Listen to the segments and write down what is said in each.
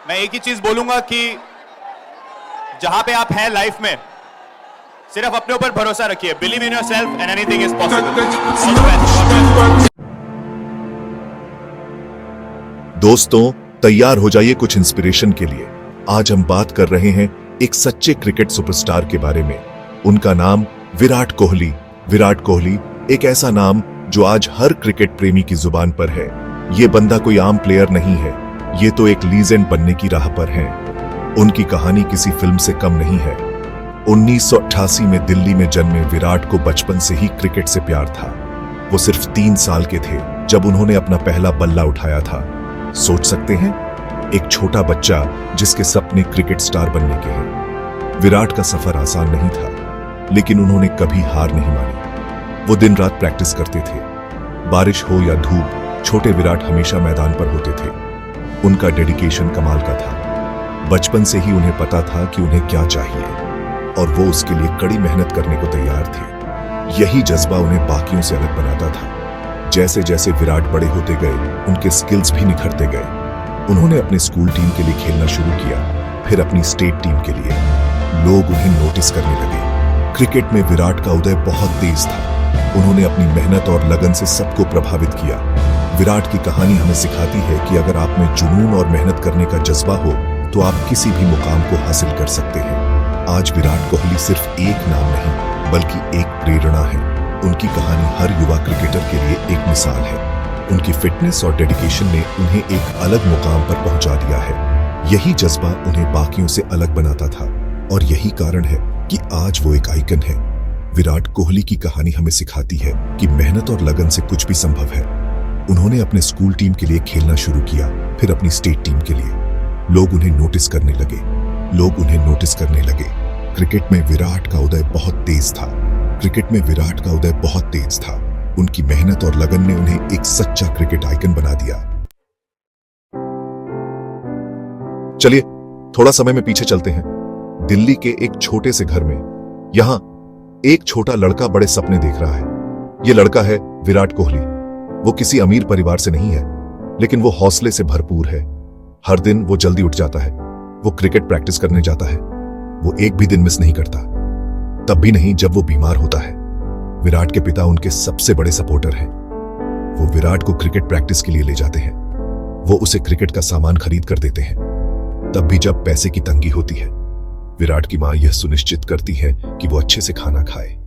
मैं एक ही चीज बोलूंगा कि जहां पे आप हैं लाइफ में, सिर्फ अपने ऊपर भरोसा रखिए. Believe in yourself and anything is possible. दोस्तों, तैयार हो जाइए कुछ इंस्पिरेशन के लिए. आज हम बात कर रहे हैं एक सच्चे क्रिकेट सुपरस्टार के बारे में. उनका नाम विराट कोहली. विराट कोहली एक ऐसा नाम जो आज हर क्रिकेट प्रेमी की जुबान पर है. ये बंदा कोई आम प्लेयर नहीं है, ये तो एक लीजेंड बनने की राह पर है. उनकी कहानी किसी फिल्म से कम नहीं है. 1988 में दिल्ली में जन्मे विराट को बचपन से ही क्रिकेट से प्यार था. वो सिर्फ 3 साल के थे जब उन्होंने अपना पहला बल्ला उठाया था. सोच सकते हैं, एक छोटा बच्चा जिसके सपने क्रिकेट स्टार बनने के हैं. विराट का सफर आसान नहीं था, लेकिन उन्होंने कभी हार नहीं मानी. वो दिन रात प्रैक्टिस करते थे. बारिश हो या धूप, छोटे विराट हमेशा मैदान पर होते थे. उनका डेडिकेशन कमाल का था. बचपन से ही उन्हें पता था कि उन्हें क्या चाहिए, और वो उसके लिए कड़ी मेहनत करने को तैयार थे. यही जज्बा उन्हें बाकियों से अलग बनाता था. जैसे जैसे विराट बड़े होते गए, उनके स्किल्स भी निखरते गए. उन्होंने अपने स्कूल टीम के लिए खेलना शुरू किया, फिर अपनी स्टेट टीम के लिए. लोग उन्हें नोटिस करने लगे. क्रिकेट में विराट का उदय बहुत तेज था. उन्होंने अपनी मेहनत और लगन से सबको प्रभावित किया. विराट की कहानी हमें सिखाती है कि अगर आप में जुनून और मेहनत करने का जज्बा हो तो आप किसी भी मुकाम को हासिल कर सकते हैं. आज विराट कोहली सिर्फ एक नाम नहीं, बल्कि एक प्रेरणा है. उनकी कहानी हर युवा क्रिकेटर के लिए एक मिसाल है. उनकी फिटनेस और डेडिकेशन ने उन्हें एक अलग मुकाम पर पहुंचा दिया है. यही जज्बा उन्हें बाकियों से अलग बनाता था, और यही कारण है कि आज वो एक आइकन है. विराट कोहली की कहानी हमें सिखाती है कि मेहनत और लगन से कुछ भी संभव है. उन्होंने अपने स्कूल टीम के लिए खेलना शुरू किया, फिर अपनी स्टेट टीम के लिए. लोग उन्हें नोटिस करने लगे. क्रिकेट में विराट का उदय बहुत तेज था. उनकी मेहनत और लगन ने उन्हें एक सच्चा क्रिकेट आइकन बना दिया. चलिए थोड़ा समय में पीछे चलते हैं. दिल्ली के एक छोटे से घर में यहां एक छोटा लड़का बड़े सपने देख रहा है. यह लड़का है विराट कोहली. वो किसी अमीर परिवार से नहीं है, लेकिन वो हौसले से भरपूर है. हर दिन वो जल्दी उठ जाता है. वो क्रिकेट प्रैक्टिस करने जाता है. वो एक भी दिन मिस नहीं करता, तब भी नहीं जब वो बीमार होता है. विराट के पिता उनके सबसे बड़े सपोर्टर हैं. वो विराट को क्रिकेट प्रैक्टिस के लिए ले जाते हैं. वो उसे क्रिकेट का सामान खरीद कर देते हैं. तब भी जब पैसे की तंगी होती है, विराट की मां यह सुनिश्चित करती है कि वो अच्छे से खाना खाए.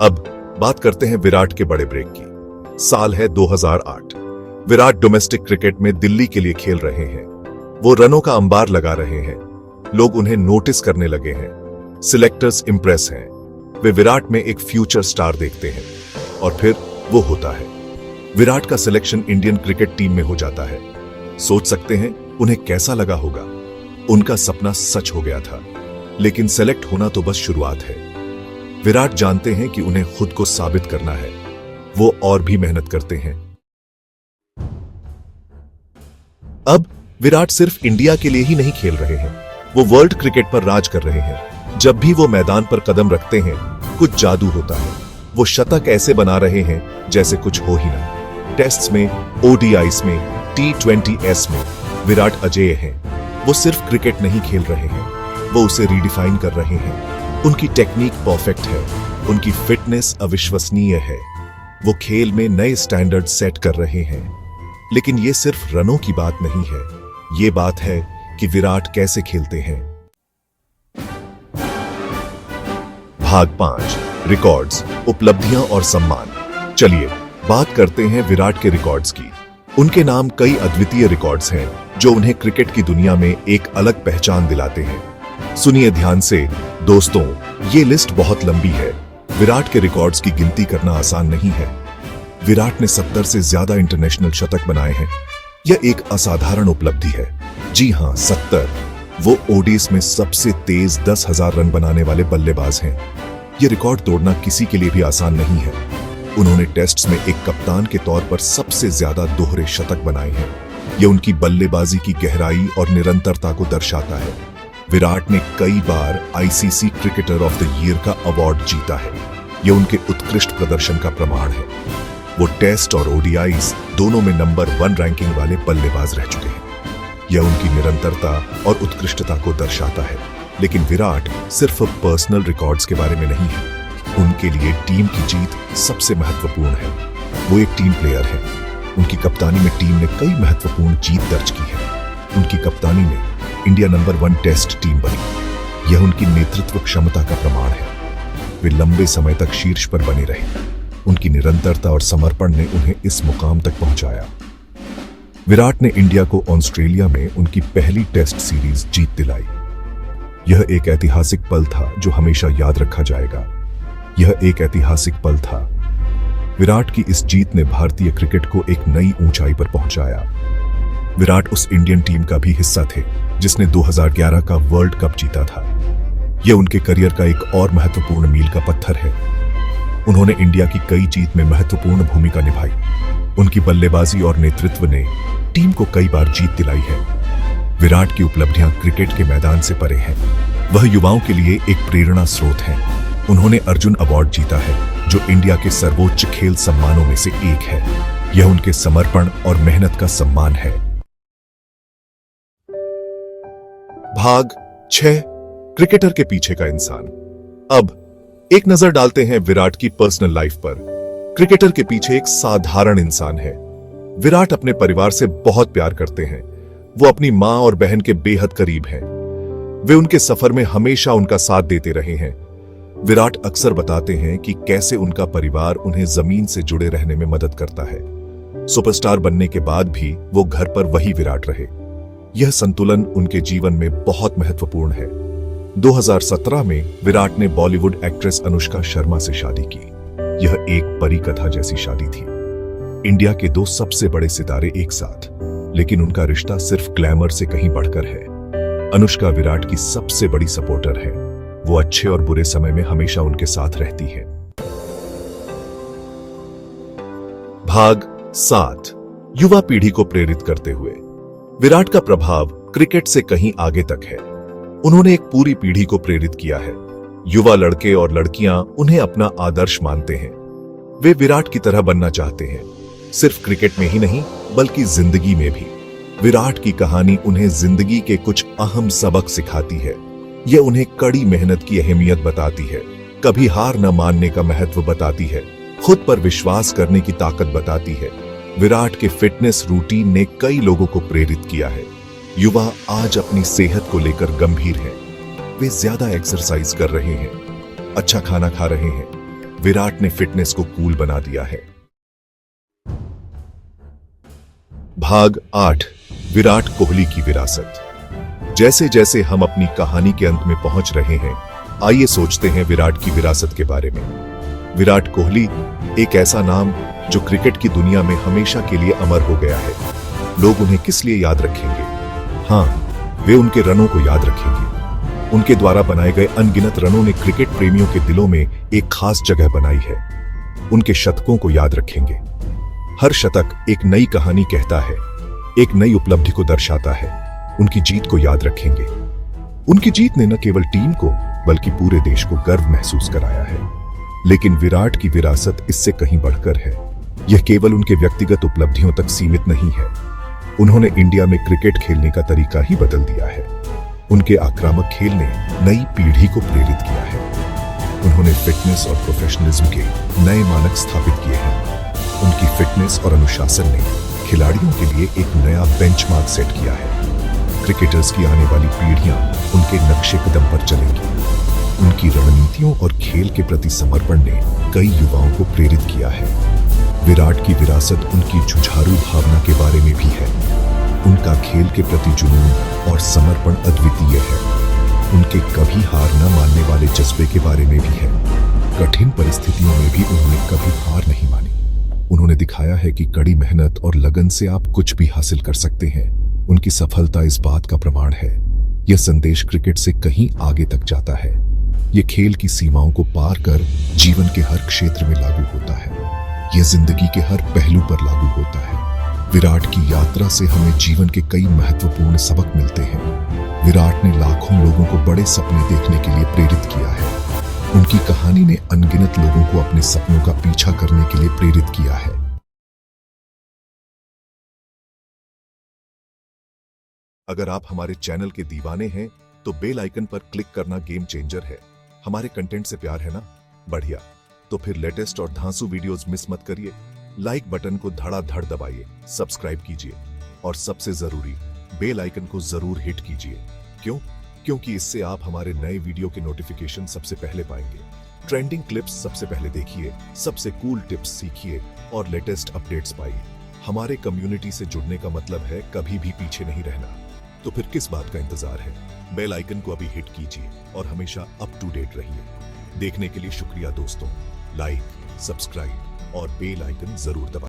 अब बात करते हैं विराट के बड़े ब्रेक की. साल है 2008. विराट डोमेस्टिक क्रिकेट में दिल्ली के लिए खेल रहे हैं. वो रनों का अंबार लगा रहे हैं. लोग उन्हें नोटिस करने लगे हैं. सिलेक्टर्स इंप्रेस हैं. वे विराट में एक फ्यूचर स्टार देखते हैं. और फिर वो होता है. विराट का सिलेक्शन इंडियन क्रिकेट टीम में हो जाता है. सोच सकते हैं उन्हें कैसा लगा होगा. उनका सपना सच हो गया था. लेकिन सेलेक्ट होना तो बस शुरुआत है. विराट जानते हैं कि उन्हें खुद को साबित करना है. वो और भी मेहनत करते हैं. अब विराट सिर्फ इंडिया के लिए ही नहीं खेल रहे हैं, वो वर्ल्ड क्रिकेट पर राज कर रहे हैं. जब भी वो मैदान पर कदम रखते हैं, कुछ जादू होता है. वो शतक ऐसे बना रहे हैं जैसे कुछ हो ही ना. टेस्ट्स में, ओडीआईस में, T20s में विराट अजेय हैं. वो सिर्फ क्रिकेट नहीं खेल रहे हैं, वो उसे रीडिफाइन कर रहे हैं. उनकी टेक्निक परफेक्ट है. उनकी फिटनेस अविश्वसनीय है. वो खेल में नए स्टैंडर्ड सेट कर रहे हैं. लेकिन ये सिर्फ रनों की बात नहीं है. ये बात है कि विराट कैसे खेलते हैं. भाग 5, रिकॉर्ड्स, उपलब्धियां और सम्मान. चलिए बात करते हैं विराट के रिकॉर्ड्स की. उनके नाम कई अद्वितीय रिकॉर्ड्स हैं जो उन्हें क्रिकेट की दुनिया में एक अलग पहचान दिलाते हैं. सुनिए ध्यान से दोस्तों, ये लिस्ट बहुत लंबी है. विराट के रिकॉर्ड्स की गिनती करना आसान नहीं है. विराट ने 70 से ज्यादा इंटरनेशनल शतक बनाए हैं. यह एक असाधारण उपलब्धि है. जी हां, 70. वो ओडीआईस में सबसे तेज 10,000 रन बनाने वाले बल्लेबाज हैं. यह रिकॉर्ड तोड़ना किसी के लिए भी आसान नहीं है. उन्होंने टेस्ट्स में एक कप्तान के तौर पर सबसे ज्यादा दोहरे शतक बनाए हैं. यह उनकी बल्लेबाजी की गहराई और निरंतरता को दर्शाता है. विराट ने कई बार ICC cricketer of the year का अवार्ड जीता है. यह उनके उत्कृष्ट प्रदर्शन का प्रमाण है. वो टेस्ट और ओडीआईज दोनों में नंबर 1 रैंकिंग वाले बल्लेबाज रह चुके हैं। यह उनकी निरंतरता और उत्कृष्टता को दर्शाता है। लेकिन विराट सिर्फ पर्सनल रिकॉर्ड्स के बारे में नहीं है, उनके लिए टीम की जीत सबसे महत्वपूर्ण है। वो एक टीम प्लेयर है। उनकी कप्तानी में टीम ने कई महत्वपूर्ण जीत दर्ज की है। उनकी कप्तानी में इंडिया नंबर 1 टेस्ट टीम बनी। यह उनकी नेतृत्व क्षमता का प्रमाण है। वे लंबे समय तक शीर्ष पर बने रहे। उनकी निरंतरता और समर्पण ने उन्हें इस मुकाम तक पहुंचाया। विराट ने इंडिया को ऑस्ट्रेलिया में उनकी पहली टेस्ट सीरीज जीत दिलाई। यह एक ऐतिहासिक पल था जो हमेशा याद रखा जाएगा। यह एक ऐतिहासिक पल था। विराट की इस जीत ने भारतीय क्रिकेट को एक नई ऊंचाई पर पहुंचाया। विराट उस इंडियन टीम का भी हिस्सा थे जिसने 2011 का वर्ल्ड कप जीता था। यह उनके करियर का एक और महत्वपूर्ण मील का पत्थर है। उन्होंने इंडिया की कई जीत में महत्वपूर्ण भूमिका निभाई। उनकी बल्लेबाजी और नेतृत्व ने टीम को कई बार जीत दिलाई है। विराट की उपलब्धियां क्रिकेट के मैदान से परे हैं। वह युवाओं के लिए एक प्रेरणा स्रोत हैं। उन्होंने अर्जुन अवार्ड जीता है, जो इंडिया के सर्वोच्च खेल सम्मानों में से एक है। यह उनके समर्पण और मेहनत का सम्मान है। भाग 6, क्रिकेटर के पीछे का इंसान। अब एक नजर डालते हैं विराट की पर्सनल लाइफ पर। क्रिकेटर के पीछे एक साधारण इंसान है। विराट अपने परिवार से बहुत प्यार करते हैं। वो अपनी मां और बहन के बेहद करीब हैं। वे उनके सफर में हमेशा उनका साथ देते रहे हैं। विराट अक्सर बताते हैं कि कैसे उनका परिवार उन्हें जमीन से जुड़े रहने में मदद करता है। सुपरस्टार बनने के बाद भी वो घर पर वही विराट रहे। यह संतुलन उनके जीवन में बहुत महत्वपूर्ण है। 2017 में विराट ने बॉलीवुड एक्ट्रेस अनुष्का शर्मा से शादी की। यह एक परी कथा जैसी शादी थी। इंडिया के 2 सबसे बड़े सितारे एक साथ, लेकिन उनका रिश्ता सिर्फ ग्लैमर से कहीं बढ़कर है। अनुष्का विराट की सबसे बड़ी सपोर्टर है। वो अच्छे और बुरे समय में हमेशा उनके साथ रहती है। भाग 7, युवा पीढ़ी को प्रेरित करते हुए। विराट का प्रभाव क्रिकेट से कहीं आगे तक है। उन्होंने एक पूरी पीढ़ी को प्रेरित किया है। युवा लड़के और लड़कियां उन्हें अपना आदर्श मानते हैं। वे विराट की तरह बनना चाहते हैं, सिर्फ क्रिकेट में ही नहीं बल्कि जिंदगी में भी। विराट की कहानी उन्हें जिंदगी के कुछ अहम सबक सिखाती है। यह उन्हें कड़ी मेहनत की अहमियत बताती है, कभी हार न मानने का महत्व बताती है, खुद पर विश्वास करने की ताकत बताती है। विराट के फिटनेस रूटीन ने कई लोगों को प्रेरित किया है। युवा आज अपनी सेहत को लेकर गंभीर हैं। वे ज्यादा एक्सरसाइज कर रहे हैं, अच्छा खाना खा रहे हैं। विराट ने फिटनेस को कूल बना दिया है। भाग 8, विराट कोहली की विरासत। जैसे जैसे हम अपनी कहानी के अंत में पहुंच रहे हैं, आइए सोचते हैं विराट की विरासत के बारे में। विराट कोहली एक ऐसा नाम जो क्रिकेट की दुनिया में हमेशा के लिए अमर हो गया है। लोग उन्हें किस लिए याद रखेंगे? हाँ, वे उनके रनों को याद रखेंगे। उनके द्वारा बनाए गए अनगिनत रनों ने क्रिकेट प्रेमियों के दिलों में एक खास जगह बनाई है। उनके शतकों को याद रखेंगे। हर शतक एक नई कहानी कहता है, एक नई उपलब्धि को दर्शाता है। उनकी जीत को याद रखेंगे। उनकी जीत ने न केवल टीम को बल्कि पूरे देश को गर्व महसूस कराया है। लेकिन विराट की विरासत इससे कहीं बढ़कर है। यह केवल उनके व्यक्तिगत उपलब्धियों तक सीमित नहीं है। उन्होंने इंडिया में क्रिकेट खेलने का तरीका ही बदल दिया है। उनके आक्रामक खेल ने नई पीढ़ी को प्रेरित किया है। उन्होंने फिटनेस और प्रोफेशनलिज्म के नए मानक स्थापित किए हैं। उनकी फिटनेस और अनुशासन ने खिलाड़ियों के लिए एक नया बेंचमार्क सेट किया है। क्रिकेटर्स की आने वाली पीढ़ियां उनके नक्शे कदम पर चलेंगी। उनकी रणनीतियों और खेल के प्रति समर्पण ने कई युवाओं को प्रेरित किया है। विराट की विरासत उनकी जुझारू भावना के बारे में भी है। उनका खेल के प्रति जुनून और समर्पण अद्वितीय है। उनके कभी हार न मानने वाले जज्बे के बारे में भी है। कठिन परिस्थितियों में भी उन्होंने कभी हार नहीं मानी। उन्होंने दिखाया है कि कड़ी मेहनत और लगन से आप कुछ भी हासिल कर सकते हैं। उनकी सफलता इस बात का प्रमाण है। यह संदेश क्रिकेट से कहीं आगे तक जाता है। यह खेल की सीमाओं को पार कर जीवन के हर क्षेत्र में लागू होता है। यह जिंदगी के हर पहलू पर लागू होता है। विराट की यात्रा से हमें जीवन के कई महत्वपूर्ण सबक मिलते हैं। विराट ने लाखों लोगों को बड़े सपने देखने के लिए प्रेरित किया है। उनकी कहानी ने अनगिनत लोगों को अपने सपनों का पीछा करने के लिए प्रेरित किया है। अगर आप हमारे चैनल के दीवाने हैं तो बेल आइकन पर क्लिक करना गेम चेंजर है। हमारे कंटेंट से प्यार है ना? बढ़िया। तो फिर लेटेस्ट और धांसू वीडियोस मिस मत करिए। लाइक बटन को धड़ाधड़ दबाइए, सब्सक्राइब कीजिए और सबसे जरूरी बेल आइकन को जरूर हिट कीजिए। क्यों? क्योंकि इससे आप हमारे नए वीडियो के नोटिफिकेशन सबसे पहले पाएंगे। ट्रेंडिंग क्लिप्स सबसे पहले देखिए, सबसे कूल टिप्स सीखिए और लेटेस्ट अपडेट्स पाइए। हमारे कम्युनिटी से जुड़ने का मतलब है कभी भी पीछे नहीं रहना। तो फिर किस बात का इंतजार है? बेल आइकन को अभी हिट कीजिए और हमेशा अप टू डेट रहिए। देखने के लिए शुक्रिया दोस्तों। लाइक, सब्सक्राइब और बेल आइकन जरूर दबाइए।